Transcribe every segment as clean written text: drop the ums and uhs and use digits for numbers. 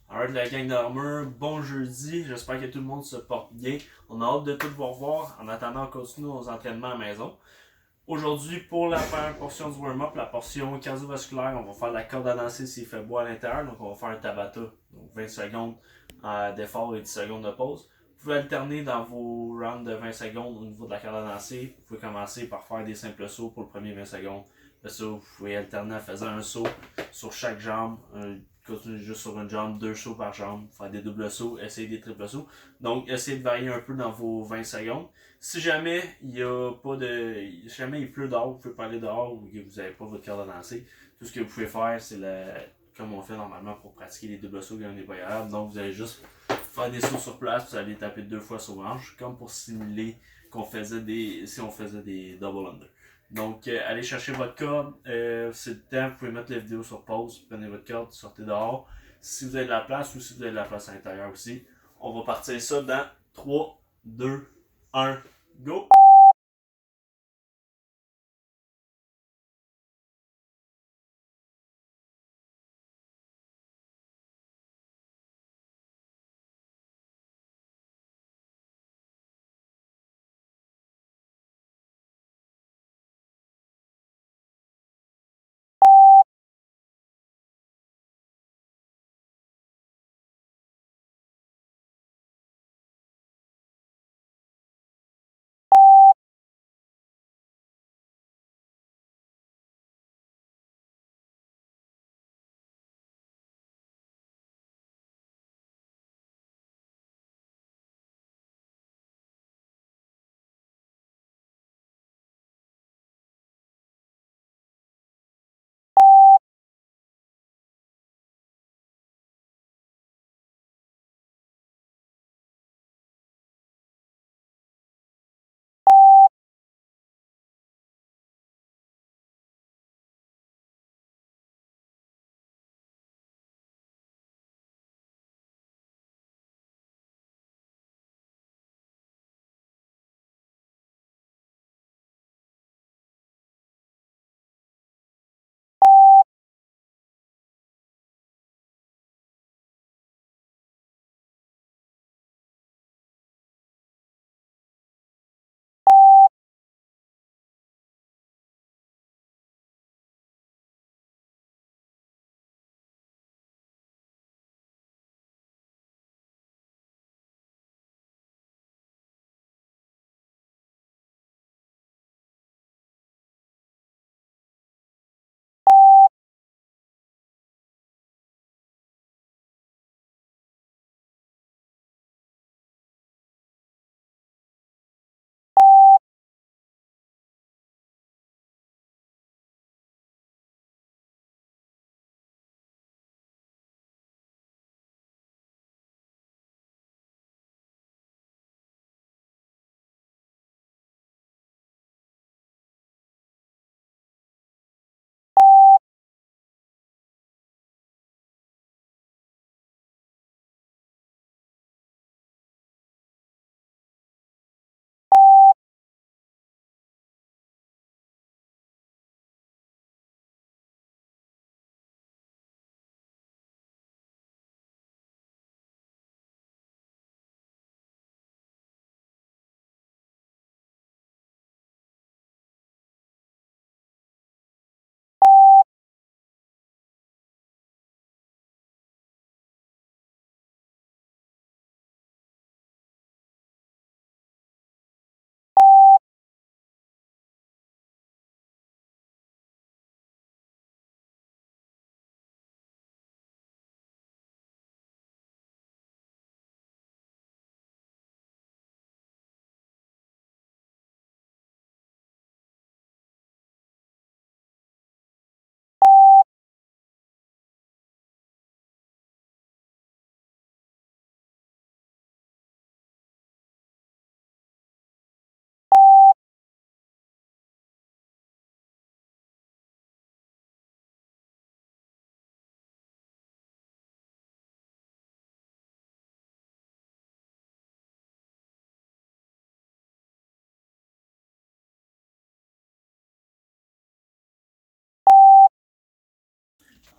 Alright, la gang d'armure, bon jeudi. J'espère que tout le monde se porte bien. On a hâte de tout vous revoir. En attendant, on continue nos entraînements à la maison. Aujourd'hui, pour la première portion du warm-up, la portion cardiovasculaire, on va faire de la corde à danser s'il fait beau à l'intérieur. Donc, on va faire un tabata. Donc, 20 secondes d'effort et 10 secondes de pause. Vous pouvez alterner dans vos rounds de 20 secondes au niveau de la corde à danser. Vous pouvez commencer par faire des simples sauts pour le premier 20 secondes. Après ça, vous pouvez alterner en faisant un saut sur chaque jambe. Continuez juste sur une jambe, deux sauts par jambe. Faire des doubles sauts, essayer des triples sauts. Donc, essayez de varier un peu dans vos 20 secondes. Si jamais il y a pas de. Si jamais il pleut dehors, vous pouvez pas aller dehors ou que vous n'avez pas votre corde à danser. Tout ce que vous pouvez faire, c'est comme on fait normalement pour pratiquer les doubles sauts quand on n'est pas capable. Donc vous allez juste faire des sauts sur place, vous allez taper deux fois sur hanche, comme pour simuler qu'on faisait si on faisait des double under. Donc allez chercher votre corde, c'est le temps, vous pouvez mettre la vidéo sur pause, prenez votre corde, sortez dehors. Si vous avez de la place ou si vous avez de la place à l'intérieur aussi, on va partir ça dans 3, 2, 1, go!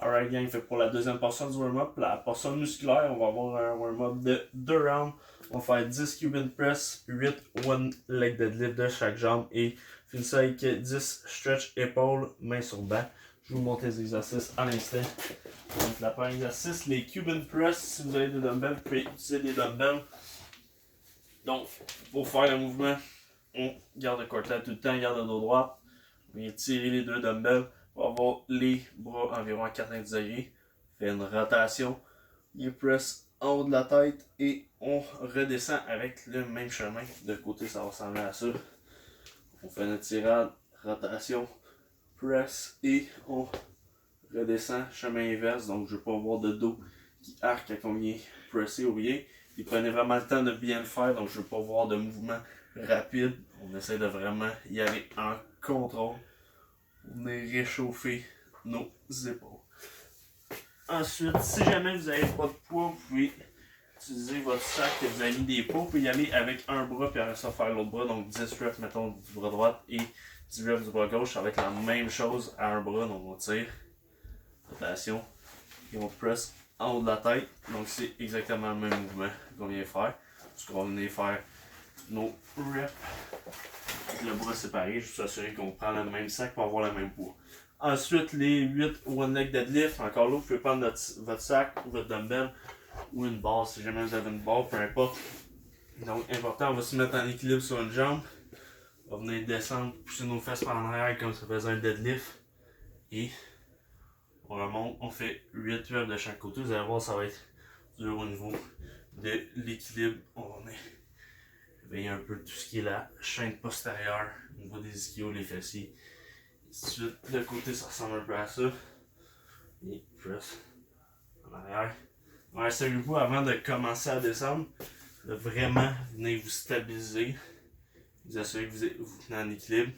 Alright gang, fait pour la deuxième portion du warm-up, la portion musculaire, on va avoir un warm-up de 2 rounds. On va faire 10 Cuban press, 8 one leg deadlift de chaque jambe et finir ça avec 10 stretch épaules, main sur banc. Je vais vous montrer les exercices à l'instant. Donc la première exercice, les Cuban press, si vous avez des dumbbells, vous pouvez utiliser des dumbbells. Donc, pour faire le mouvement, on garde le cortelette tout le temps, garde le dos droit. On vient tirer les deux dumbbells. On va avoir les bras environ à 90 degrés. On fait une rotation. Il press en haut de la tête et on redescend avec le même chemin. De côté, ça va ressembler à ça. On fait une tirade, rotation, press et on redescend, chemin inverse. Donc, je ne veux pas avoir de dos qui arque quand on vient presser ou rien. Et prenez vraiment le temps de bien le faire. Donc, je ne veux pas avoir de mouvement rapide. On essaie de vraiment y aller en contrôle. On venir réchauffer nos épaules. Ensuite, si jamais vous n'avez pas de poids, vous pouvez utiliser votre sac que vous avez mis des poids. Vous pouvez y aller avec un bras puis après ça faire l'autre bras. Donc 10 reps mettons du bras droit et 10 reps du bras gauche. Ça va être la même chose à un bras. Donc on tire, rotation et on press en haut de la tête. Donc c'est exactement le même mouvement qu'on vient faire. Parce qu'on va venir faire nos reps avec le bras séparé. Juste s'assurer qu'on prend le même sac pour avoir le même poids. Ensuite, les 8 one leg deadlift. Encore là, vous pouvez prendre votre sac ou votre dumbbell ou une barre si jamais vous avez une barre, peu importe. Donc, important, on va se mettre en équilibre sur une jambe. On va venir descendre, pousser nos fesses par en arrière comme ça faisait un deadlift. Et on remonte, on fait 8 reps de chaque côté. Vous allez voir, ça va être dur au niveau de l'équilibre. On va venir réveiller un peu tout ce qui est la chaîne postérieure au niveau des ischios, les fessiers. Ensuite, de côté, ça ressemble un peu à ça. Et press en arrière. Alors, assurez-vous avant de commencer à descendre, de vraiment venir vous stabiliser. Vous assurez que vous tenez en équilibre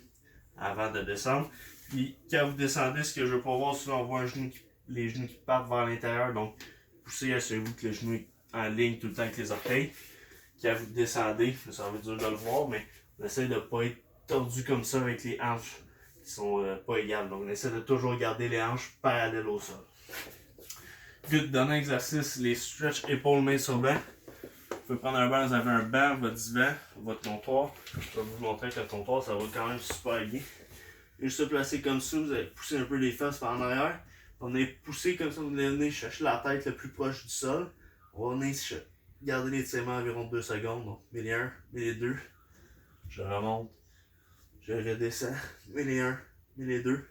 avant de descendre. Puis, quand vous descendez, ce que je veux pas voir, souvent on voit les genoux qui partent vers l'intérieur. Donc, poussez, assurez-vous que le genou est en ligne tout le temps avec les orteils. Quand vous descendez, ça va être dur de le voir, mais on essaie de ne pas être tordu comme ça avec les hanches qui sont pas égales. Donc on essaie de toujours garder les hanches parallèles au sol. Good, dernier exercice, les stretch épaules mains sur banc. Vous pouvez prendre un banc, vous avez un banc, votre divan, votre comptoir. Je vais vous montrer que le comptoir, ça va quand même super bien. Juste se placer comme ça, vous allez pousser un peu les fesses par en arrière. On est poussé comme ça, vous venez chercher la tête le plus proche du sol. On va venir garder l'étirement environ 2 secondes. Donc, 1001, 1002. Je remonte. Je redescends. 1001, 1002.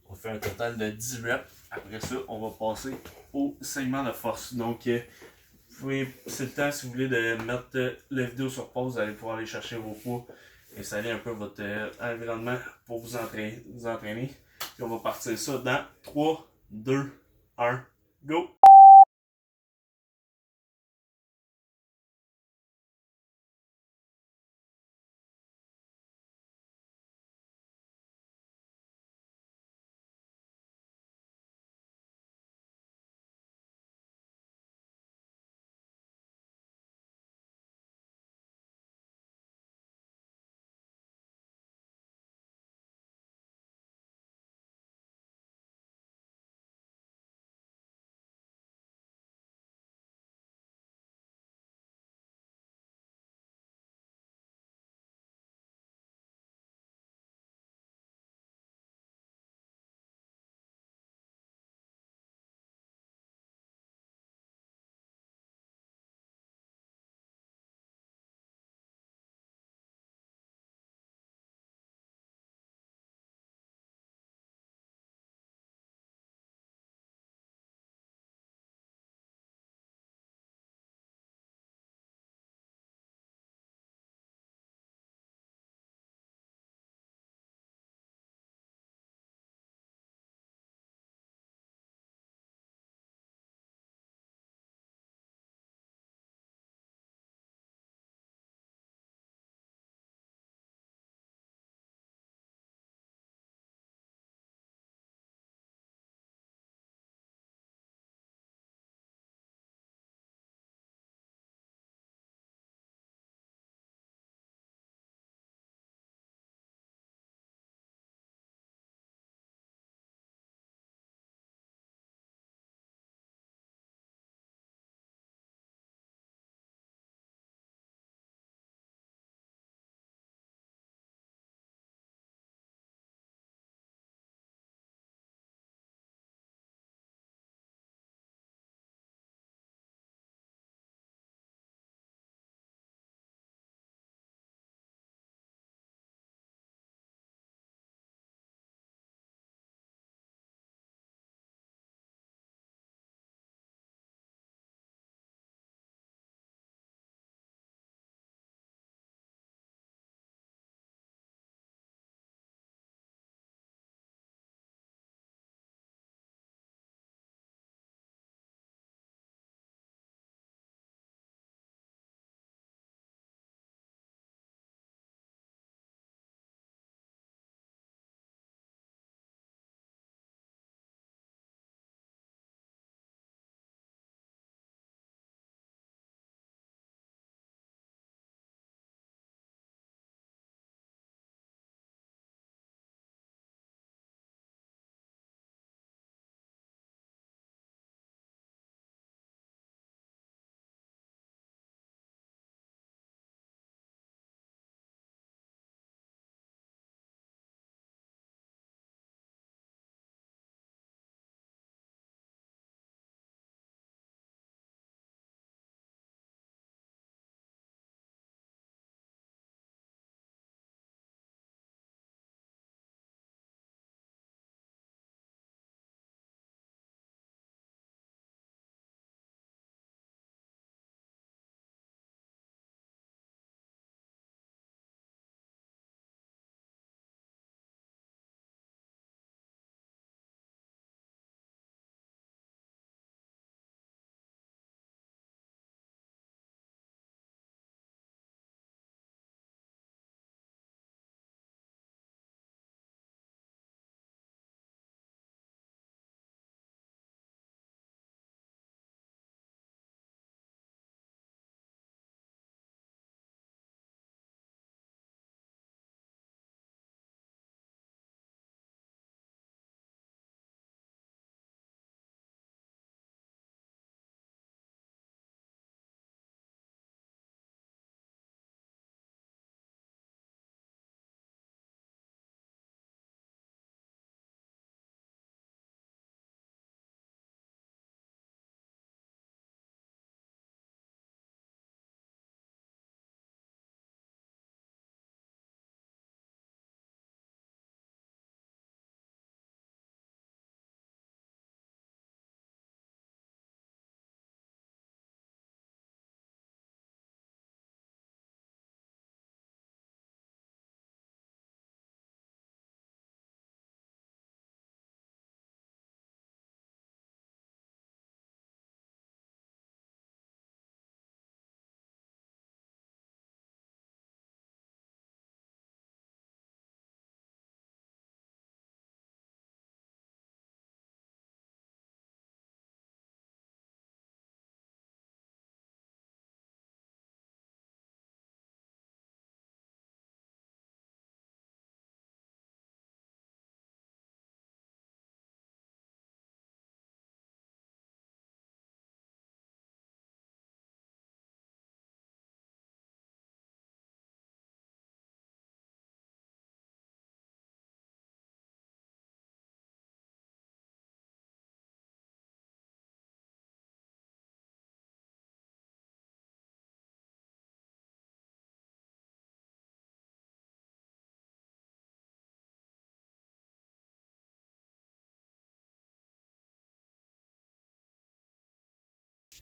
On fait un total de 10 reps. Après ça, on va passer au segment de force. Donc, c'est le temps si vous voulez de mettre la vidéo sur pause. Vous allez pouvoir aller chercher vos poids. Installer un peu votre environnement pour vous entraîner. Puis on va partir ça dans 3, 2, 1, go!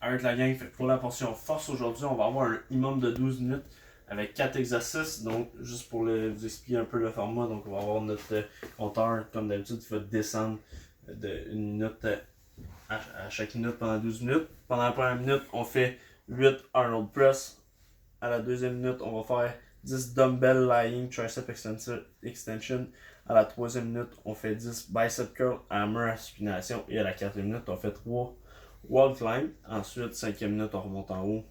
Alright la gang, pour la portion force aujourd'hui, on va avoir un minimum de 12 minutes avec 4 exercices. Donc, juste pour vous expliquer un peu le format, donc on va avoir notre compteur, comme d'habitude, qui va descendre de 1 minute à chaque minute pendant 12 minutes. Pendant la première minute, on fait 8 Arnold Press. À la deuxième minute, on va faire 10 Dumbbell Lying Tricep Extension. À la troisième minute, on fait 10 Bicep Curl Hammer à supination. Et à la quatrième minute, on fait 3 Wall Climb. Ensuite, cinquième minute, on remonte en haut.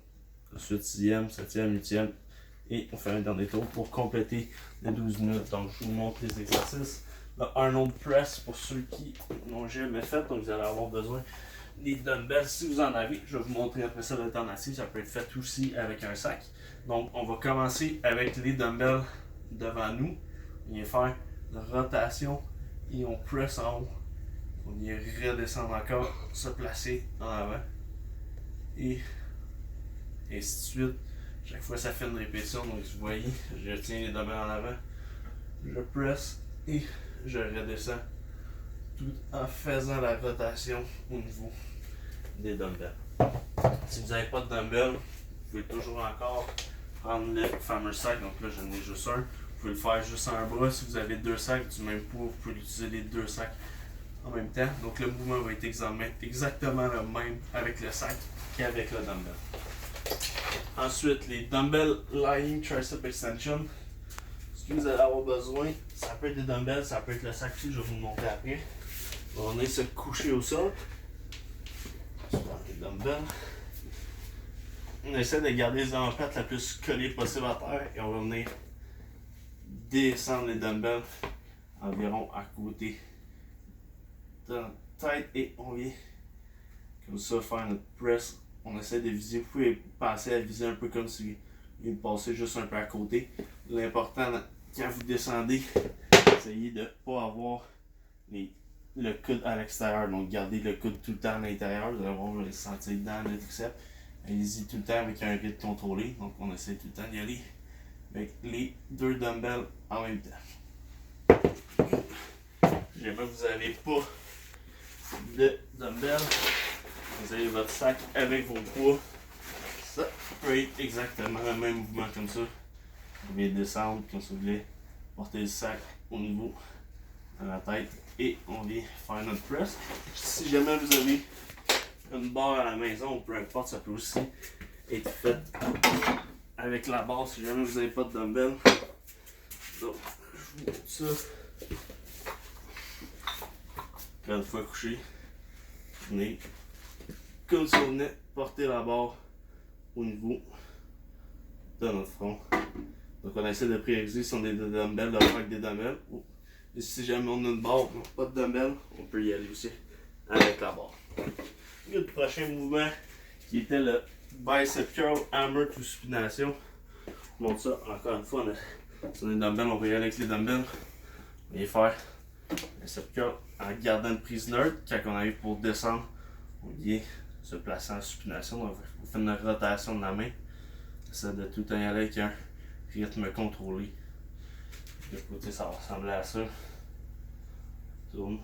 Ensuite, sixième, septième, huitième. Et on fait un dernier tour pour compléter les 12 minutes. Donc, je vous montre les exercices. Le Arnold Press, pour ceux qui n'ont jamais fait, donc vous allez avoir besoin des dumbbells si vous en avez. Je vais vous montrer après ça l'alternative. Ça peut être fait aussi avec un sac. Donc, on va commencer avec les dumbbells devant nous. On vient faire une rotation et on press en haut. On vient redescendre encore, se placer en avant. Et ainsi de suite. Chaque fois, ça fait une répétition. Donc, vous voyez, je tiens les dumbbells en avant. Je press et je redescends. Tout en faisant la rotation au niveau des dumbbells. Si vous n'avez pas de dumbbells, vous pouvez toujours encore prendre le fameux sac. Donc là, j'en ai juste un. Vous pouvez le faire juste en bras. Si vous avez 2 sacs du même poids, vous pouvez utiliser les 2 sacs en même temps. Donc le mouvement va être exactement le même avec le sac qu'avec le dumbbell. Ensuite, les Dumbbell Lying Tricep Extension. Ce que vous allez avoir besoin, ça peut être des dumbbells, ça peut être le sac aussi, je vais vous le montrer après. On est se coucher au sol. Les dumbbells. On essaie de garder les omoplates la plus collée possible à terre et on va venir descendre les dumbbells environ à côté de notre tête et on vient comme ça faire notre press. On essaie de viser, vous pouvez passer à viser un peu comme si vous passez juste un peu à côté. L'important quand vous descendez, essayez de ne pas avoir le coude à l'extérieur. Donc gardez le coude tout le temps à l'intérieur. Vous allez voir, vous allez le sentir dans le triceps. Allez-y tout le temps avec un rythme contrôlé. Donc on essaie tout le temps d'y aller avec les 2 dumbbells en même temps. Si jamais vous n'avez pas de dumbbell, vous avez votre sac avec vos poids. Ça peut être exactement le même mouvement comme ça. Vous pouvez descendre comme si vous voulez porter le sac au niveau de la tête et on vient faire notre press. Si jamais vous avez une barre à la maison ou peu importe, ça peut aussi être fait avec la barre si jamais vous n'avez pas de dumbbell. Donc, je vous montre ça. Quand une fois couché, venez comme si on venait porter la barre au niveau de notre front. Donc on essaie de prioriser si on a des dumbbells, de faire avec des dumbbells. Et si jamais on a une barre, pas de dumbbell, on peut y aller aussi avec la barre. Et le prochain mouvement qui était le Bicep Curl Hammer to supination. Je vous montre ça encore une fois. Si on a des dumbbells, on va y aller avec les dumbbells. On va y faire Bicep Curl en gardant une prise neutre. Quand on arrive pour descendre, on vient se placer en supination. Donc on fait une rotation de la main. On essaie de tout le temps y aller avec un rythme contrôlé. De côté, ça va ressembler à ça. Tourne.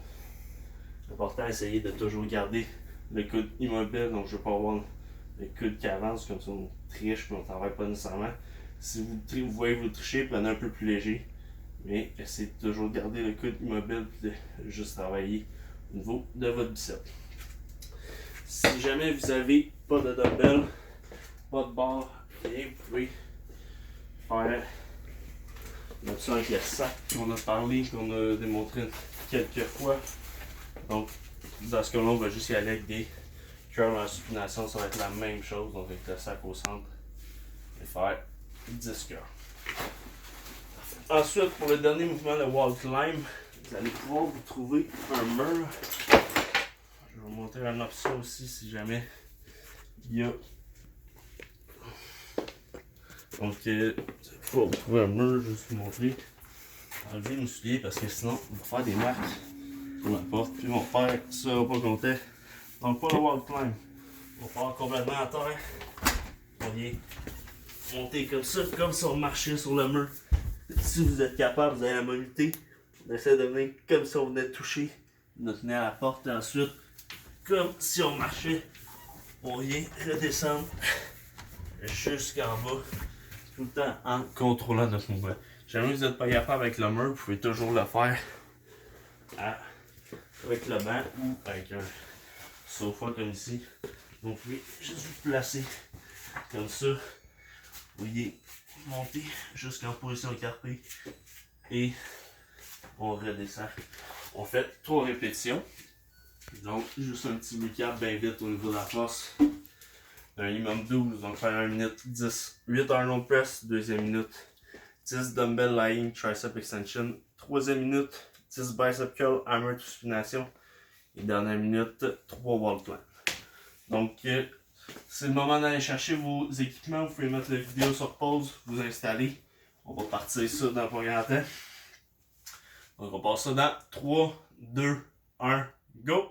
L'important, essayez de toujours garder le coude immobile. Donc, je ne veux pas avoir le coude qui avance, comme ça on triche et on ne travaille pas nécessairement. Si vous voyez vous tricher, prenez un peu plus léger. Mais essayez de toujours garder le coude immobile et de juste travailler au niveau de votre biceps. Si jamais vous n'avez pas de dumbbell, pas de barre, rien, vous pouvez faire ça avec le sac qu'on a parlé, qu'on a démontré quelques fois. Donc, dans ce cas-là, on va juste y aller avec des curls en supination, ça va être la même chose. Donc, avec le sac au centre, et faire 10 curls. Ensuite, pour le dernier mouvement, le wall climb, vous allez pouvoir vous trouver un mur. Je vais vous montrer une option aussi si jamais il y a. Donc, vous allez pouvoir vous trouver un mur, je vais vous montrer. Enlever mes souliers parce que sinon, on va faire des marques sur la porte. Puis mon père sera pas content. Donc, pas le wall climb. On part complètement à terre. On vient monter comme ça, comme si on marchait sur le mur. Si vous êtes capable, vous avez la mobilité. On essaie de venir comme si on venait toucher. On tenir à la porte et ensuite, comme si on marchait on vient redescendre jusqu'en bas, tout le temps en contrôlant notre mouvement. Jamais vous n'êtes pas capable avec le mur, vous pouvez toujours le faire avec le banc ou avec un sofa comme ici. Donc vous pouvez juste vous placer comme ça. Vous voyez, monter jusqu'en position carpée et on redescend. On fait 3 répétitions. Donc, juste un petit recap bien vite au niveau de la force. Un minimum 12, donc faire 1 minute 10. 8 Arnold Press, deuxième minute. 10 Dumbbell Lying Tricep Extension. Troisième minute, 10 Bicep Curl Hammer to Supination. Et dernière minute, 3 Wall Plank. Donc, c'est le moment d'aller chercher vos équipements. Vous pouvez mettre la vidéo sur pause, vous installer. On va partir ça dans pas grand temps. Donc, on passe ça dans 3, 2, 1, go!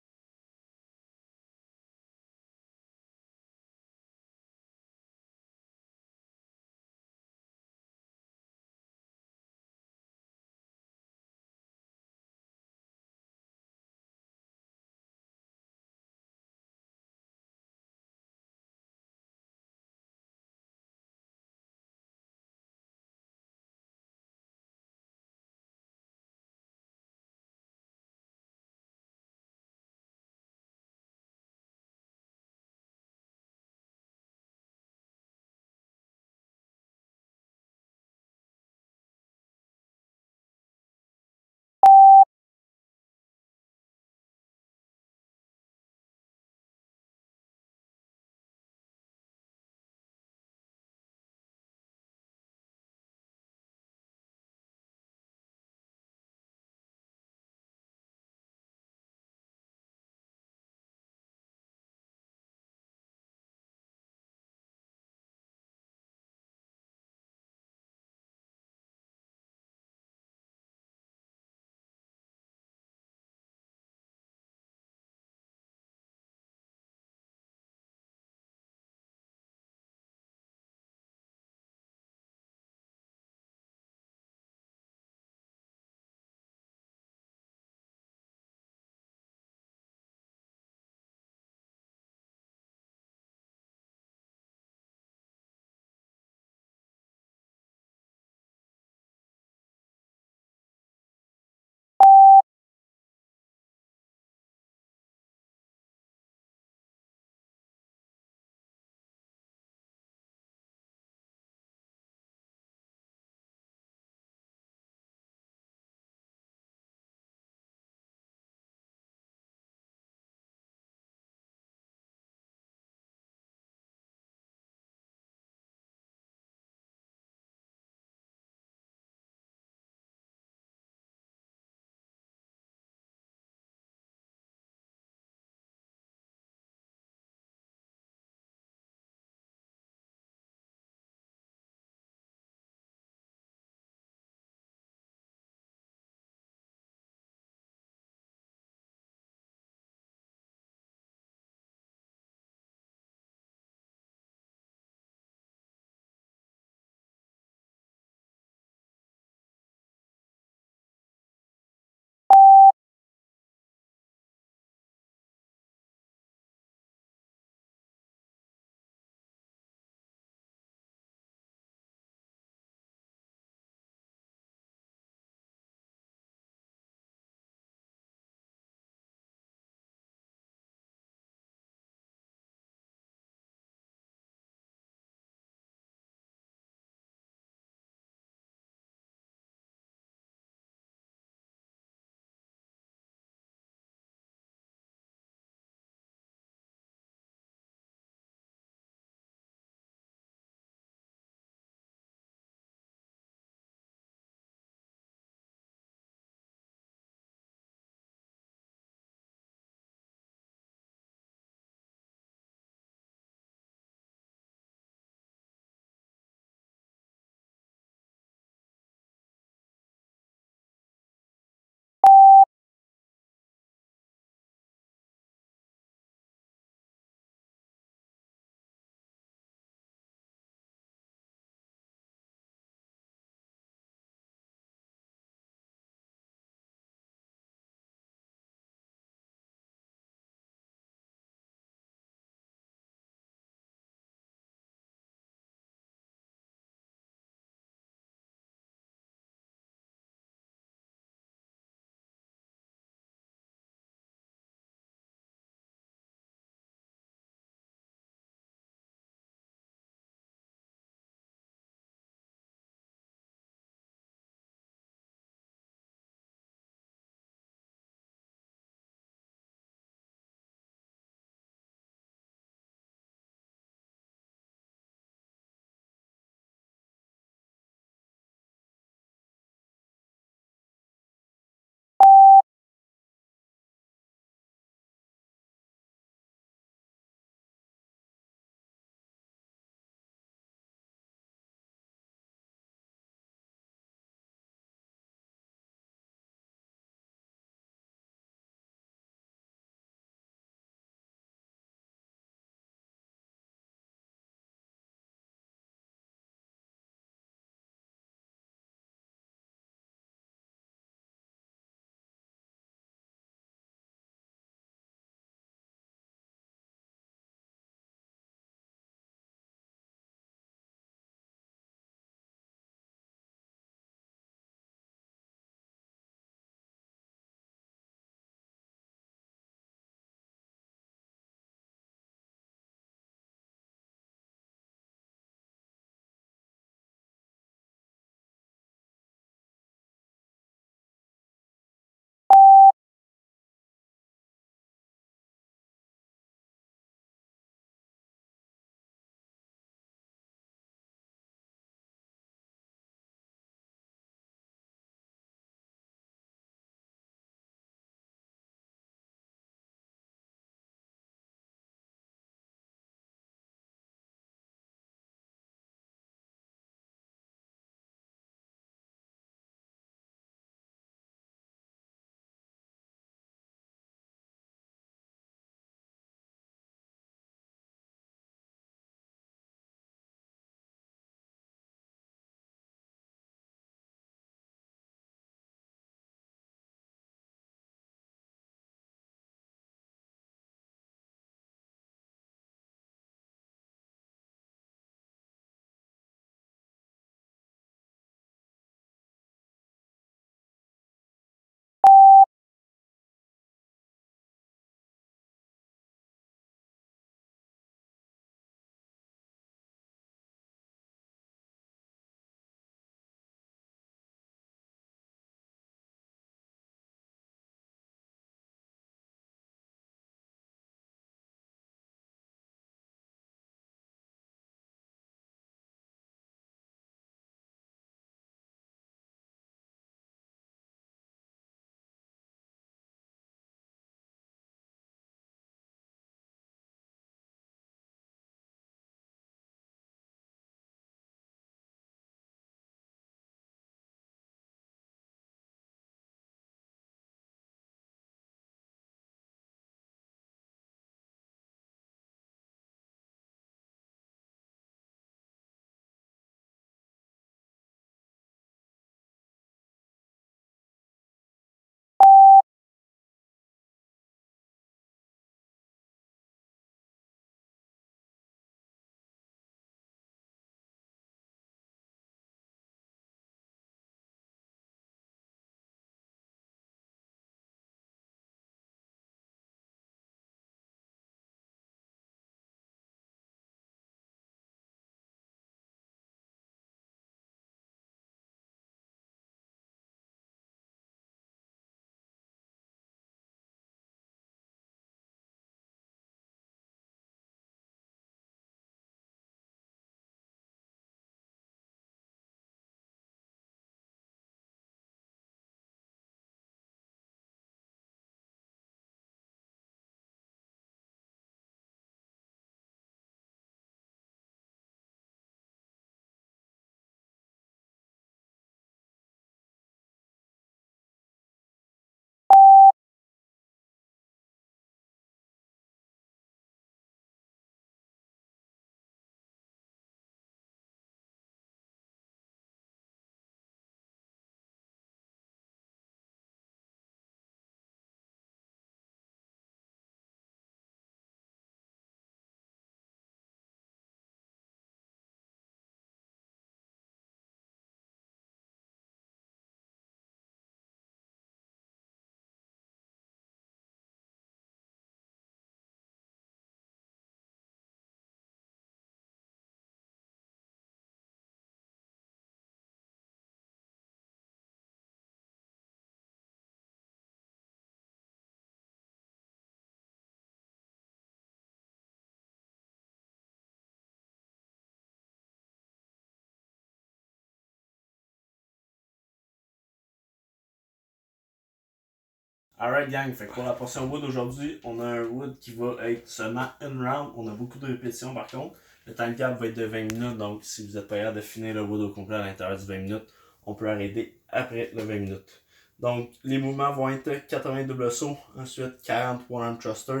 Alright gang, fait que pour la portion wood aujourd'hui, on a un wood qui va être seulement une round. On a beaucoup de répétitions par contre. Le time cap va être de 20 minutes, donc si vous êtes pas capable de finir le wood au complet à l'intérieur du 20 minutes, on peut arrêter après le 20 minutes. Donc les mouvements vont être 80 double saut, ensuite 40 one-arm thruster,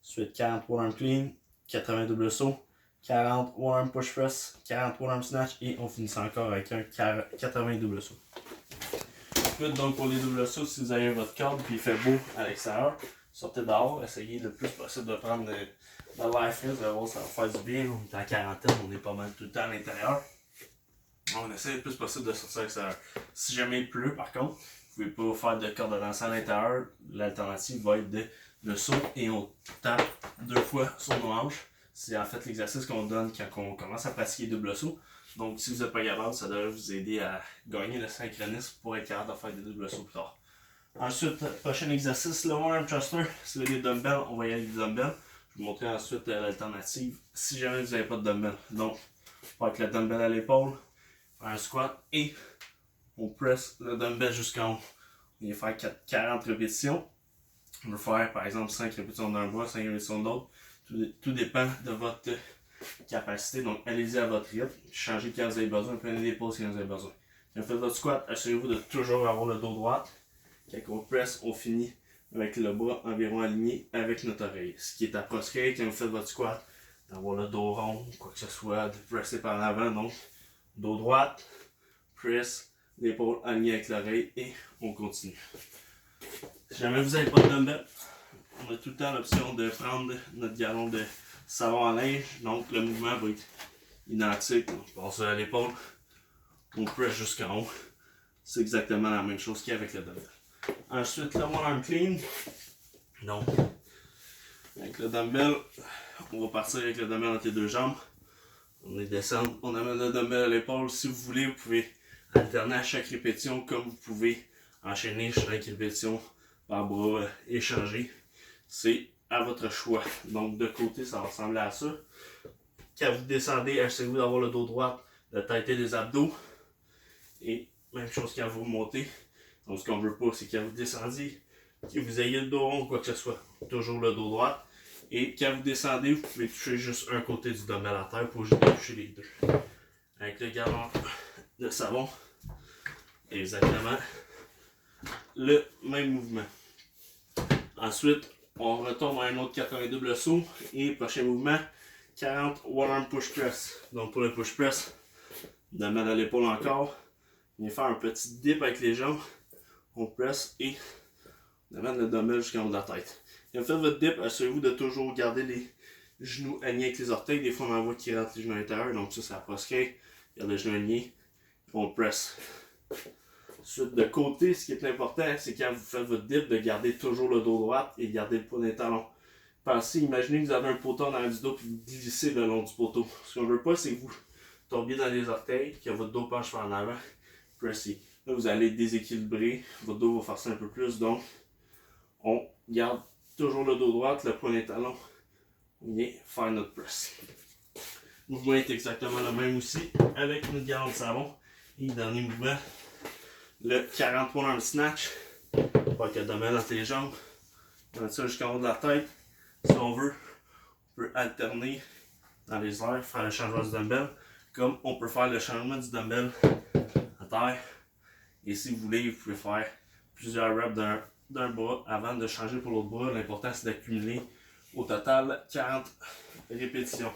ensuite 40 one-arm clean, 80 double saut, 40 one-arm push press, 40 one-arm snatch et on finit encore avec un 80 double saut. Donc pour les double sauts, si vous avez votre corde et il fait beau à l'extérieur, sortez dehors, essayez le plus possible de prendre de l'air frais, vous allez voir, ça va faire du bien. On est en quarantaine, on est pas mal tout le temps à l'intérieur. On essaie le plus possible de sortir à l'extérieur. Si jamais il pleut par contre, vous ne pouvez pas faire de corde de lancer à l'intérieur, l'alternative va être de saut et on tape 2 fois sur nos hanches. C'est en fait l'exercice qu'on donne quand on commence à pratiquer double saut. Donc, si vous n'êtes pas capable, ça devrait vous aider à gagner le synchronisme pour être capable de faire des double sauts plus tard. Ensuite, prochain exercice, le one-arm thruster. Si vous avez des dumbbells, on va y aller avec des dumbbells. Je vais vous montrer ensuite l'alternative si jamais vous n'avez pas de dumbbells. Donc, avec le dumbbell à l'épaule, un squat et on presse le dumbbell jusqu'en haut. On va faire 40 répétitions. On va faire par exemple 5 répétitions d'un bras, 5 répétitions de l'autre. Tout dépend de votre capacité, donc allez-y à votre rythme, changez quand vous avez besoin, prenez des pauses quand vous avez besoin. Quand vous faites votre squat, assurez-vous de toujours avoir le dos droit. Quand on presse, on finit avec le bras environ aligné avec notre oreille. Ce qui est à proscrire quand vous faites votre squat, d'avoir le dos rond, quoi que ce soit, de presser par l'avant, donc dos droit, press, l'épaule alignée avec l'oreille et on continue. Si jamais vous n'avez pas de dumbbell, on a tout le temps l'option de prendre notre galon de savon à linge, donc le mouvement va être identique. On passe à l'épaule, on press jusqu'en haut. C'est exactement la même chose qu'il y a avec le dumbbell. Ensuite, le one-arm clean. Donc, avec le dumbbell, on va partir avec le dumbbell entre les deux jambes. On les descend, on amène le dumbbell à l'épaule. Si vous voulez, vous pouvez alterner à chaque répétition, comme vous pouvez enchaîner chaque répétition par bras échangés. C'est à votre choix. Donc de côté, ça va ressembler à ça. Quand vous descendez, essayez-vous d'avoir le dos droit, de têter les abdos. Et même chose quand vous montez. Donc ce qu'on veut pas, c'est quand vous descendez, que vous ayez le dos rond ou quoi que ce soit. Toujours le dos droit. Et quand vous descendez, vous pouvez toucher juste un côté du dumbbell à terre pour juste toucher les deux. Avec le galon de savon, exactement le même mouvement. Ensuite, on retourne à un autre 80 double saut et prochain mouvement, 40 one-arm push press. Donc pour le push press, dumbbell à l'épaule encore, on vient faire un petit dip avec les jambes, on presse et on amène le dumbbell jusqu'en haut de la tête. Et en fait votre dip, assurez-vous de toujours garder les genoux alignés avec les orteils. Des fois on en voit qui rentre les genoux à l'intérieur, donc ça à proscrire. Garde les genoux alignés, on presse. Ensuite, de côté, ce qui est important, c'est quand vous faites votre dip, de garder toujours le dos droit et de garder le poids des talons. Pensez, imaginez que vous avez un poteau en arrière du dos et vous glissez le long du poteau. Ce qu'on ne veut pas, c'est que vous tombiez dans les orteils, que votre dos penche vers en avant, pressez. Là, vous allez déséquilibrer, votre dos va forcer un peu plus, donc on garde toujours le dos droit, le poids des talons, on vient faire notre press. Le mouvement est exactement le même aussi avec notre galon de savon. Et dernier mouvement, le 40 one-arm snatch. Pas que le dumbbell entre les jambes. On met ça jusqu'en haut de la tête. Si on veut, on peut alterner dans les airs, faire le changement du dumbbell. Comme on peut faire le changement du dumbbell à terre. Et si vous voulez, vous pouvez faire plusieurs reps d'un bras avant de changer pour l'autre bras. L'important c'est d'accumuler au total 40 répétitions.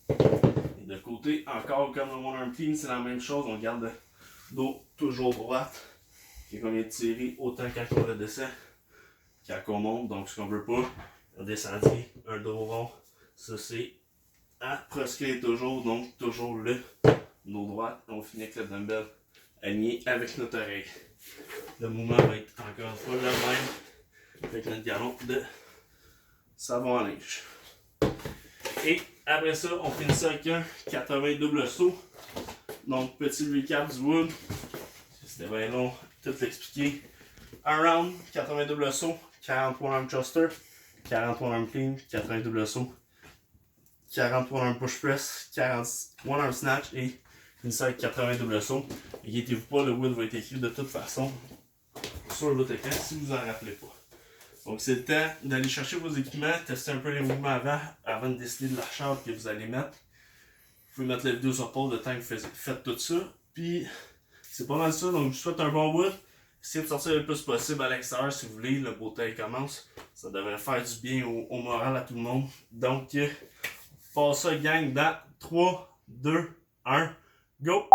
Et de côté, encore comme le one-arm clean, c'est la même chose. On garde le dos toujours droit. Et qu'on vient tirer autant quand on le descend quand on monte. Donc ce qu'on veut pas, on descend un dos rond. Ça c'est à proscrire toujours. Donc toujours le dos droit. On finit avec le dumbbell aligné avec notre oreille. Le mouvement va être encore une fois le même avec notre galon de savon à linge. Et après ça, on finit ça avec un 80 double saut. Donc petit recap du wood. C'était bien long, tout l'expliquer. Un round, 80 double saut, 40 one-arm thruster, 40 one-arm clean, 80 double saut, 40 one-arm push press, 40 one-arm snatch et finissez avec 80 double saut. Inquiétez-vous pas, le wood va être écrit de toute façon sur votre écran si vous en rappelez pas. Donc c'est le temps d'aller chercher vos équipements, tester un peu les mouvements avant de décider de la charge que vous allez mettre. Vous pouvez mettre la vidéo sur pause le temps que vous faites tout ça. Puis c'est pas mal ça, donc je vous souhaite un bon bout. Essayez de sortir le plus possible à l'extérieur si vous voulez, le beau temps commence. Ça devrait faire du bien au moral à tout le monde. Donc, passe ça gang dans 3, 2, 1, go!